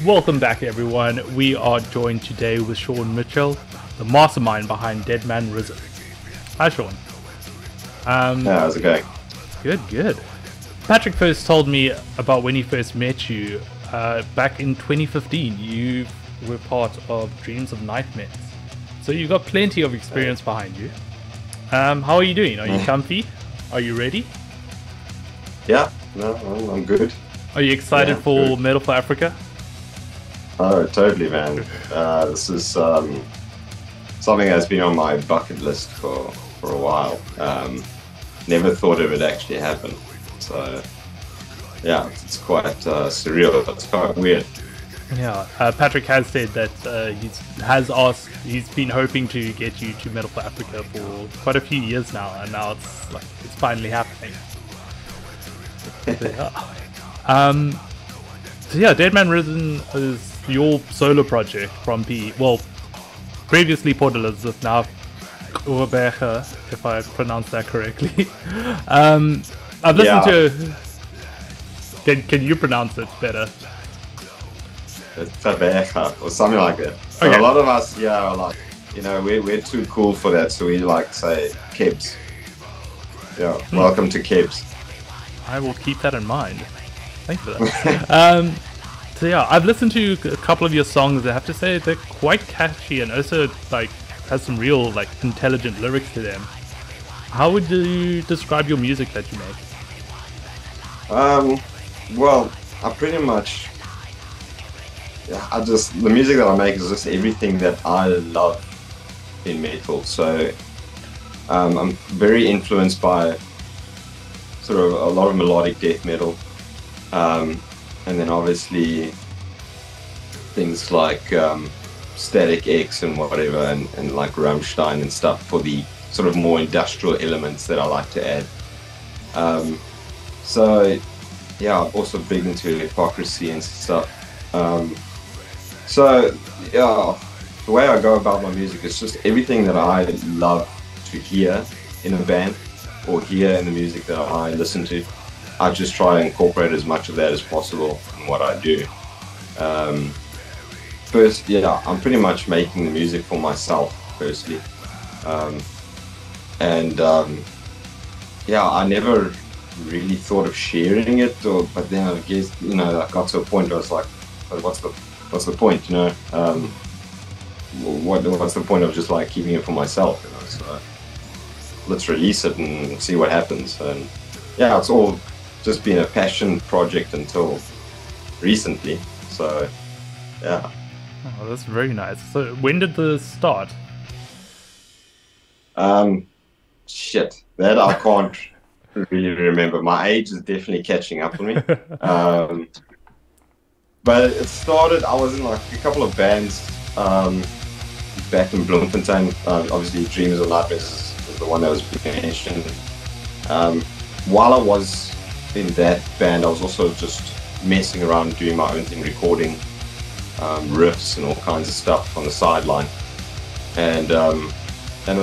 Welcome back, everyone. We are joined today with Sean Mitchell, the mastermind behind Dead Man Risen. Hi, Sean. How's it going? Good. Patrick first told me about when he first met you back in 2015. You were part of Dreams of Nightmares. So you've got plenty of experience behind you. How are you doing? Are you comfy? Are you ready? Yeah, no, I'm good. Are you excited for good. Metal for Africa? Oh, totally, man. This is something that's been on my bucket list for a while. Never thought it would actually happen. So, yeah, it's quite surreal. It's quite weird. Yeah, Patrick has said that he's been hoping to get you to Metal for Africa for quite a few years now, and now it's finally happening. So yeah, Dead Man Risen is your solo project from previously Port Elizabeth, now Koerberger, if I pronounced that correctly. I've listened to. Can you pronounce it better? Koerberger or something like that. So Okay. a lot of us, are like, we're too cool for that, so we like say Kebs. Yeah, welcome to Kebs. I will keep that in mind. Thanks for that. So yeah, I've listened to a couple of your songs. I have to say they're quite catchy and also has some real intelligent lyrics to them. How would you describe your music that you make? Well, I pretty much, the music that I make is just everything that I love in metal. So I'm very influenced by sort of a lot of melodic death metal. And then obviously things like Static X and whatever, and like Rammstein and stuff for the sort of more industrial elements that I like to add. So yeah, I'm also big into hypocrisy and stuff. So yeah, the way I go about my music is just everything that I love to hear in a band or hear in the music that I listen to. I just try and incorporate as much of that as possible in what I do. First, I'm pretty much making the music for myself, firstly. I never really thought of sharing it, but then I guess, I got to a point where I was like, but what's the point, what's the point of just keeping it for myself, so let's release it and see what happens. And yeah, it's all just been a passion project until recently, so yeah. Oh, that's very nice. So when did this start? That I can't really remember. My age is definitely catching up on me. But it started, I was in a couple of bands back in Bloemfontein. Obviously Dreams of Nightmares is the one that was mentioned. While I was in that band, I was also just messing around, doing my own thing, recording riffs and all kinds of stuff on the sideline, and it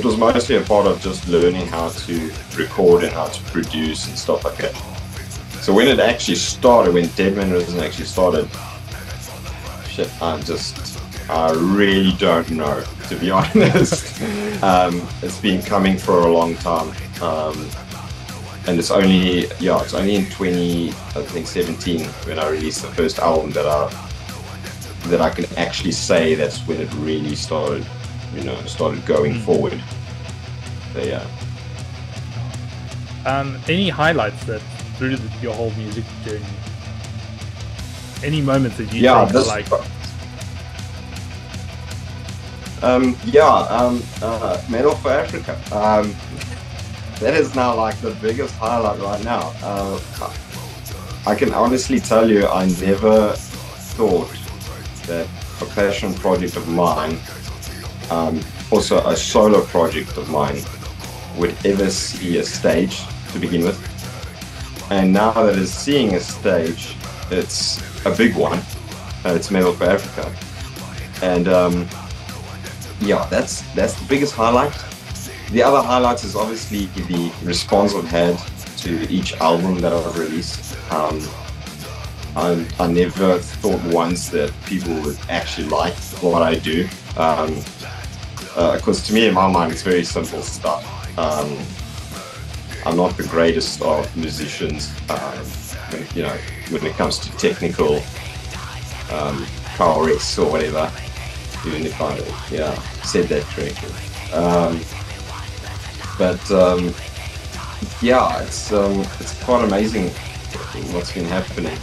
was mostly a part of just learning how to record and how to produce and stuff like that. So when Dead Man Risen actually started, I really don't know, to be honest. It's been coming for a long time. And it's only in 2017 when I released the first album that I can actually say that's when it really started, started going forward. So yeah. Any highlights that through your whole music journey? Any moments that you think are like? Metal for Africa. That is now the biggest highlight right now. I can honestly tell you, I never thought that a passion project of mine, also a solo project of mine, would ever see a stage to begin with. And now that it's seeing a stage, it's a big one. It's Metal for Africa. And that's the biggest highlight. The other highlights is obviously the response I've had to each album that I've released. I never thought once that people would actually like what I do. Because to me, in my mind, it's very simple stuff. I'm not the greatest of musicians, when it comes to technical prowess or whatever. Even if I said that correctly. It's quite amazing what's been happening.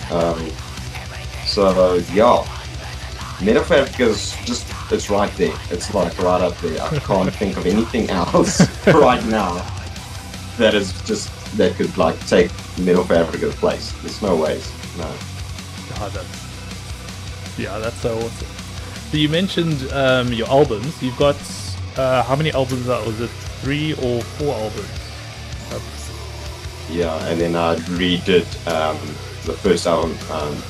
Metal of Africa is just, it's right there. It's like right up there. I can't think of anything else right now that could like take Metal of Africa's place. There's no ways. No. That's so awesome. So you mentioned your albums. You've got how many albums out? Was it 3 or 4 albums? Yeah, and then I redid the first album,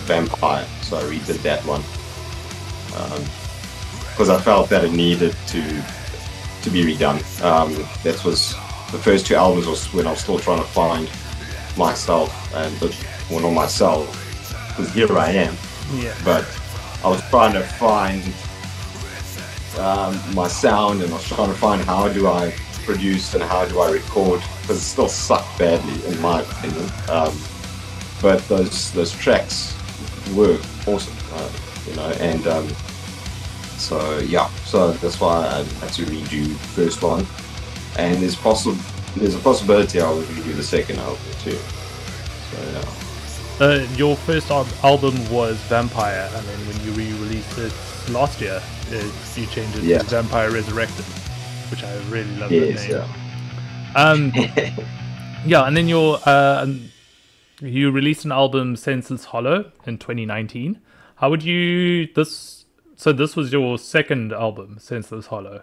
Vampire. So I redid that one because I felt that it needed to be redone. That was the first 2 albums was when I was still trying to find myself, not myself, because here I am. Yeah. But I was trying to find my sound, and I was trying to find how do I produce and how do I record, because it still sucked badly in my opinion. But those tracks were awesome, so that's why I had to redo the first one, and there's a possibility I will redo the second album too. So yeah. Your first album was Vampire, and then when you re-released it last year, you changed it to Vampire Resurrected, which I really love that name. And then you released an album, Senseless Hollow, in 2019. How would you So this was your second album, Senseless Hollow?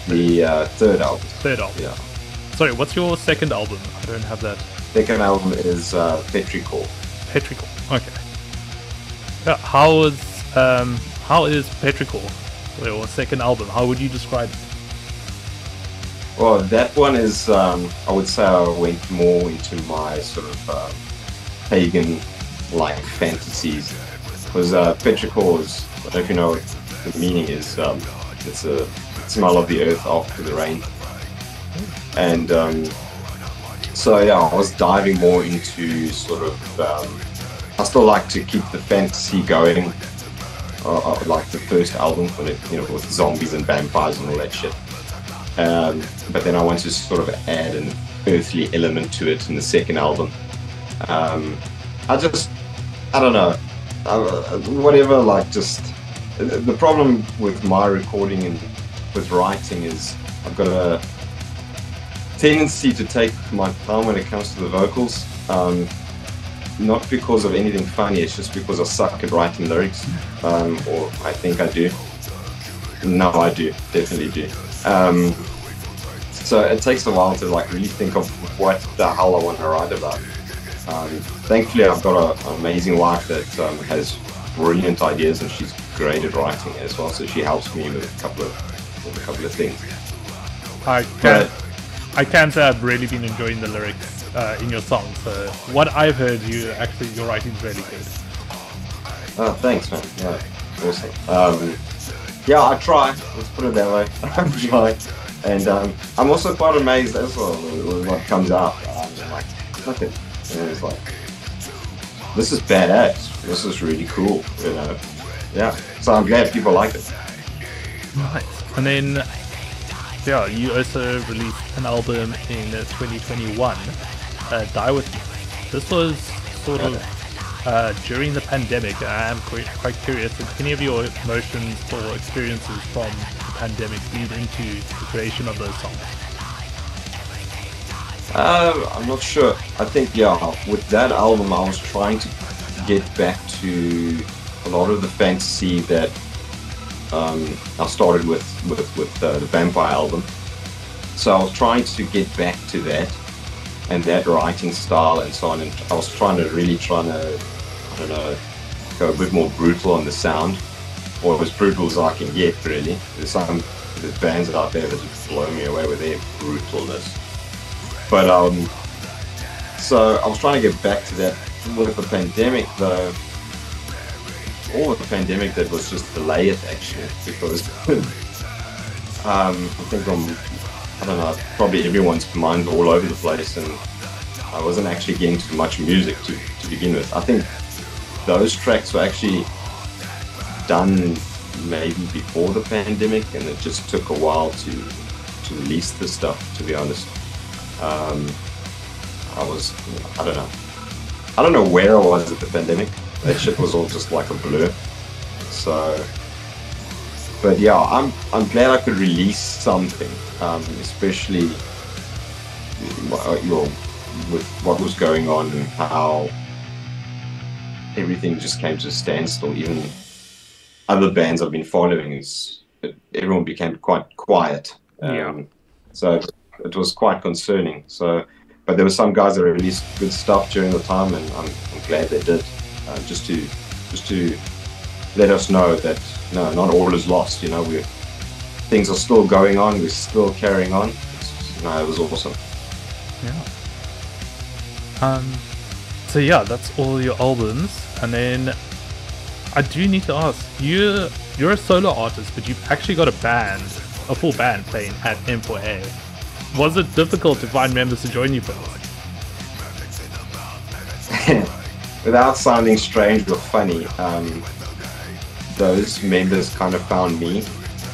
The third album. Third album. Yeah. Sorry, what's your second album? I don't have that. Second album is Petrichor. Petrichor. Okay. Yeah, how is Petrichor, your second album? How would you describe it? Well, that one is, I would say I went more into my sort of pagan-like fantasies. Because Petrichor is, I don't know if you know what the meaning is, it's a smell of the earth after the rain. And I was diving more into sort of, I still like to keep the fantasy going, like the first album, with zombies and vampires and all that shit. But then I want to sort of add an earthly element to it in the second album. I don't know, the problem with my recording and with writing is I've got a tendency to take my time when it comes to the vocals, not because of anything funny, it's just because I suck at writing lyrics, or I think I do. No, I do, definitely do. So it takes a while to really think of what the hell I want to write about. Thankfully, I've got an amazing wife that has brilliant ideas, and she's great at writing as well. So she helps me with a couple of things. I can say I've really been enjoying the lyrics in your songs. So what I've heard, your writing's really good. Oh, thanks, man. Yeah, awesome. I try. Let's put it that way. I'm trying, and I'm also quite amazed as well with what comes out. I'm like, okay. And it's like, this is badass. This is really cool, Yeah. So I'm glad people like it. Nice. And then, you also released an album in 2021, Die With Me. This was sort of during the pandemic. I am quite curious if any of your emotions or experiences from the pandemic lead into the creation of those songs. I'm not sure. I think, with that album I was trying to get back to a lot of the fantasy that I started with the Vampire album. So I was trying to get back to that and that writing style and so on, and I was trying to, I don't know, go a bit more brutal on the sound, or as brutal as I can get, really. There's bands out there that just blow me away with their brutalness. But so I was trying to get back to that with the pandemic, though, all the pandemic did was just delay it, actually, because I think I don't know, probably everyone's mind all over the place, and I wasn't actually getting too much music to begin with. I think those tracks were actually done maybe before the pandemic, and it just took a while to release the stuff, to be honest. I don't know where I was at the pandemic. That shit was all just like a blur. So, but yeah, I'm glad I could release something, especially with what was going on and how everything just came to a standstill. Even other bands I've been following, everyone became quite quiet. So it was quite concerning. So, but there were some guys that released good stuff during the time, and I'm glad they did. Just to let us know that no, not all is lost. You know, things are still going on. We're still carrying on. It was awesome. Yeah. So yeah, that's all your albums, and then I do need to ask, you're a solo artist, but you've actually got a full band playing at M4A. Was it difficult to find members to join you both? Without sounding strange or funny, those members kind of found me,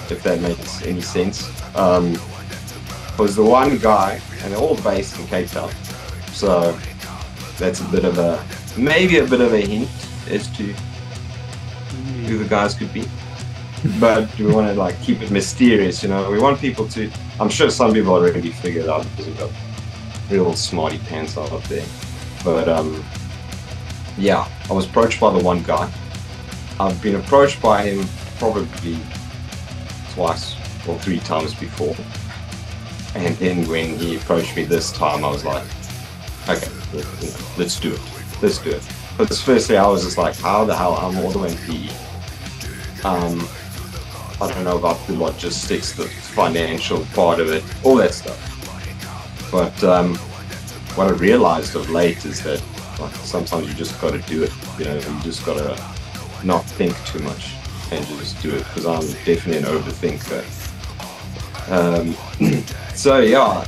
if that makes any sense. Was the one guy, and they're all based in Cape Town, so that's maybe a bit of a hint as to who the guys could be. But we want to like keep it mysterious, you know. We want people to. I'm sure some people already figured out because we've got real smarty pants out there. But yeah, I was approached by the one guy. I've been approached by him probably twice or 3 times before. And then when he approached me this time, I was like, okay, let's do it. Let's do it. But firstly, I was just like, how the hell? I'm all the way in PE. I don't know about the logistics, the financial part of it, all that stuff. But what I realized of late is that like, sometimes you just got to do it. You know, you just got to not think too much and just do it. Because I'm definitely an overthinker. So yeah,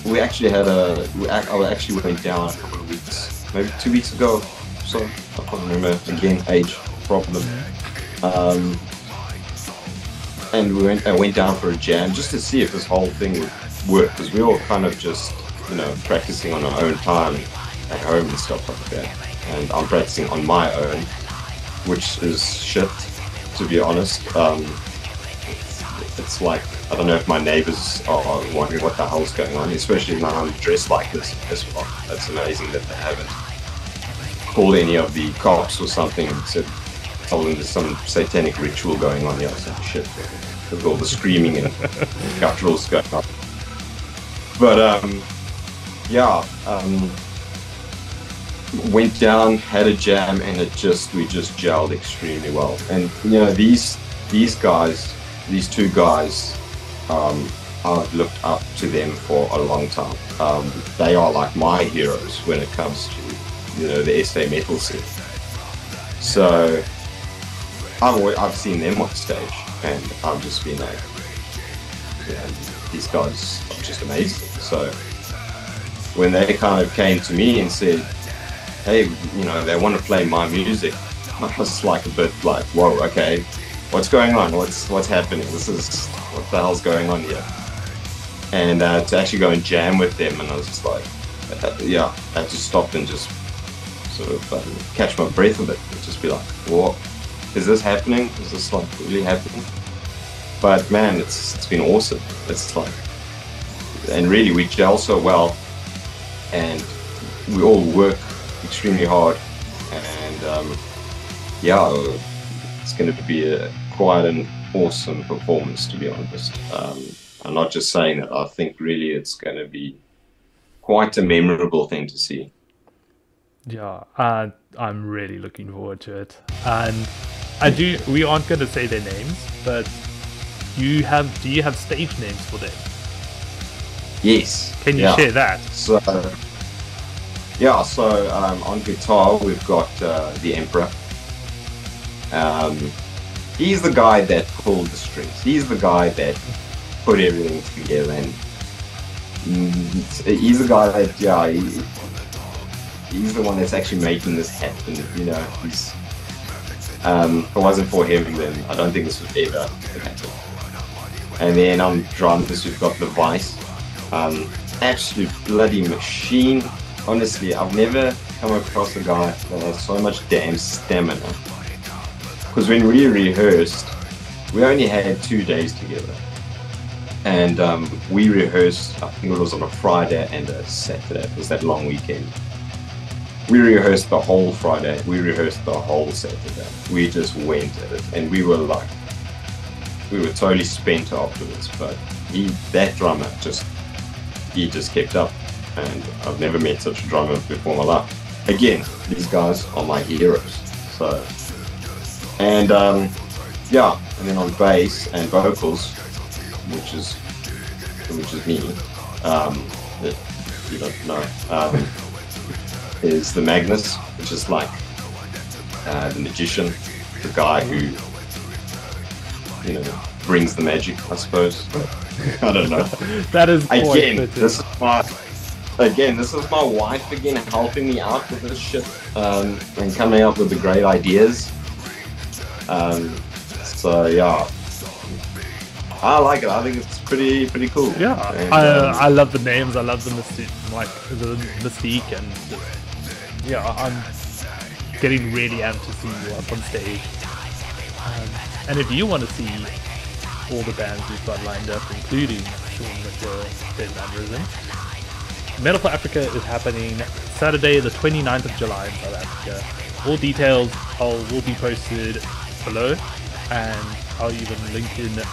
we actually had I actually went down a couple of weeks, maybe 2 weeks ago. So I can't remember. Again, age problem. And I went down for a jam just to see if this whole thing would work, because we were kind of just, you know, practicing on our own time at home and stuff like that. And I'm practicing on my own, which is shit, to be honest. It's like, I don't know if my neighbors are wondering what the hell's going on, especially now I'm dressed like this as well. That's amazing that they haven't called any of the cops or something and said, told them there's some satanic ritual going on here or some shit with all the screaming and gutturals going on. But yeah, went down, had a jam, and we just gelled extremely well. And you know, these guys, these 2 guys, I've looked up to them for a long time. They are like my heroes when it comes to, you know, the SA metal scene. So I've seen them on stage, and I've just been like, yeah, these guys are just amazing. So when they kind of came to me and said, hey, you know, they want to play my music, I was like a bit like, whoa, okay, what's going on? What's happening? What the hell's going on here? And to actually go and jam with them, and I was just like, yeah, I had to stop and just sort of catch my breath a bit and just be like, what? Is this happening? Is this like really happening? But man, it's been awesome. It's like, and really we gel so well, and we all work extremely hard, and yeah, it's going to be quite an awesome performance, to be honest. I'm not just saying that. I think really it's going to be quite a memorable thing to see. Yeah, I'm really looking forward to it. And we aren't going to say their names, but do you have stage names for them? Yes. Can you share that? So Yeah, so on guitar we've got the Emperor. He's the guy that pulled the strings. He's the guy that put everything together, and he's the guy that he's the one that's actually making this happen. You know, he's if it wasn't for him, then I don't think this would ever happen. And then on drums we've got the Vice, absolute bloody machine. Honestly, I've never come across a guy that has so much damn stamina. Because when we rehearsed, we only had 2 days together. And we rehearsed, I think it was on a Friday and a Saturday. It was that long weekend. We rehearsed the whole Friday, we rehearsed the whole Saturday. We just went at it, and we were totally spent afterwards. But that drummer, he just kept up. And I've never met such a drummer before in my life. Again, these guys are my heroes. So, and and then on bass and vocals, which is me, if you don't know, is the Magnus, which is like the magician, the guy who, you know, brings the magic, I suppose. I don't know. That is this is my wife again helping me out with this shit and coming up with the great ideas. So yeah, I like it. I think it's pretty cool. Yeah, and, I love the names. I love the mystique, and yeah, I'm getting really amped to see you up on stage. And if you want to see all the bands we've got lined up, including Sean with the mannerism, Metal for Africa is happening Saturday the 29th of July in South Africa. All details will be posted below, and I'll even link in the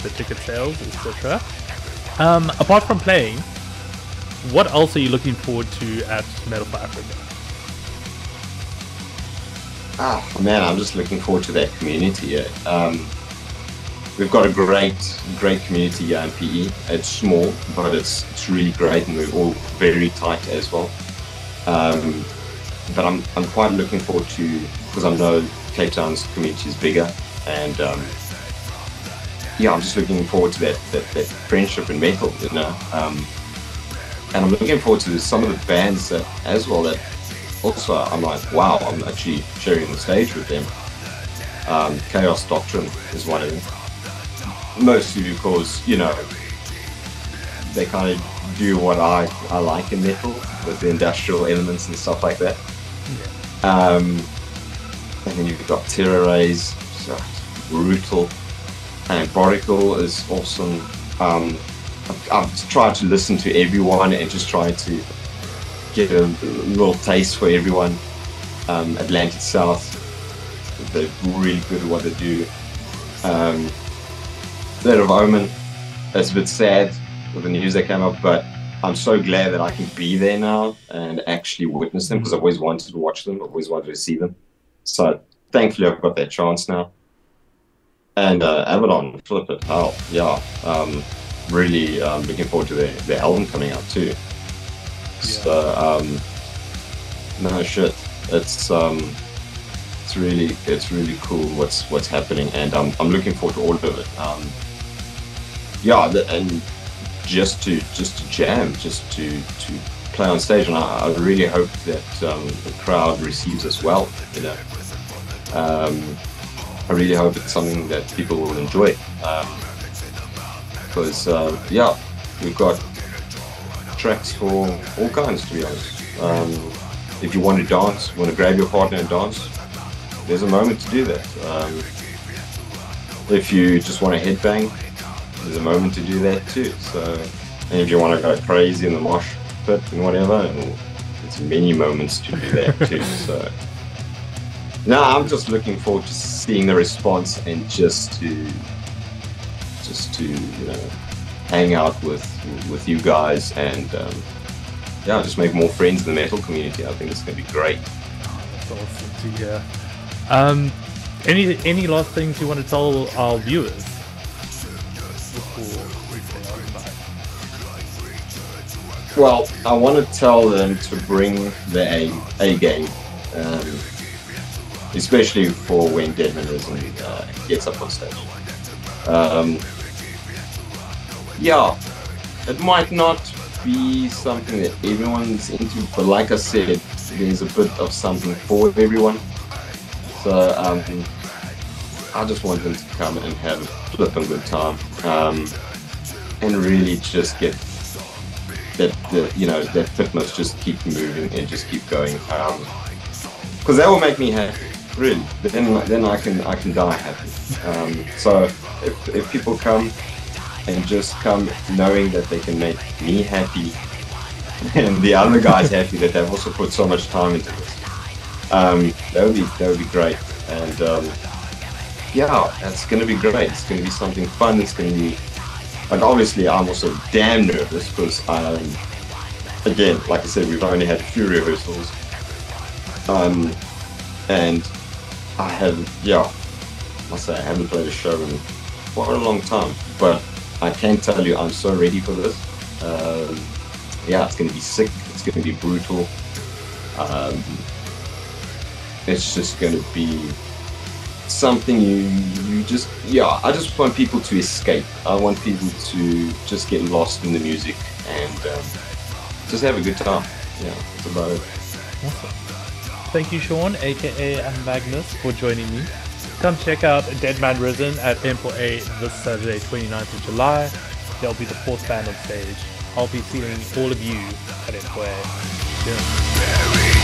ticket sales, etc. Apart from playing, what else are you looking forward to at Metal for Africa? Oh man, I'm just looking forward to that community here. We've got a great community here in PE. It's small, but it's really great, and we're all very tight as well. But I'm quite looking forward to, because I know Cape Town's community is bigger, and I'm just looking forward to that friendship in metal, you know. And I'm looking forward to some of the bands that as well that also I'm like, wow, I'm actually sharing the stage with them. Chaos Doctrine is one of them. Mostly because, you know, they kind of do what I like in metal, with the industrial elements and stuff like that. Yeah. And then you've got Terror Rays, so brutal, and Borical is awesome. I've tried to listen to everyone and just try to get a little taste for everyone. Atlantic South, they're really good at what they do. That of Omen, it's a bit sad with the news that came up, but I'm so glad that I can be there now and actually witness them, because I've always wanted to watch them, I've always wanted to see them. So thankfully I've got that chance now. And Avalon, flip it, hell, yeah. Really looking forward to their album coming out too. Yeah. So no shit, it's really cool what's happening, and I'm looking forward to all of it. And just to jam, just to play on stage, and I really hope that the crowd receives us well. You know, I really hope it's something that people will enjoy, because we've got tracks for all kinds, to be honest. If you want to dance, you want to grab your partner and dance, there's a moment to do that. If you just want to headbang, there's a moment to do that too. So, and if you want to go crazy in the mosh pit and whatever, there's many moments to do that too. So, no, I'm just looking forward to seeing the response, and just to you know, hang out with you guys, and just make more friends in the metal community. I think it's going to be great. Oh, that's awesome to hear. Any last things you want to tell our viewers before we say our goodbye? Well, I want to tell them to bring the A game, especially for when Deadmanism gets up on stage. Yeah, it might not be something that everyone's into, but like I said, there's a bit of something for everyone. So I just want them to come and have a flipping good time, and really just get that fitness, just keep moving and just keep going, because that will make me happy, really. Then I can die happy. So if people come and just come knowing that they can make me happy and the other guys happy, that they've also put so much time into this, that would be great. And yeah, it's gonna be great. It's gonna be something fun. It's gonna be, like, obviously I'm also damn nervous because again, like I said, we've only had a few rehearsals, and I haven't played a show in quite a long time, but I can tell you I'm so ready for this. Yeah, it's going to be sick, it's going to be brutal, it's just going to be something you just, I just want people to escape. I want people to just get lost in the music and just have a good time. Yeah, that's about it. Awesome. Thank you, Sean, aka Magnus, for joining me. Come check out Dead Man Risen at M4A this Saturday, 29th of July. They'll be the 4th band on stage. I'll be seeing all of you at M4A. Yeah.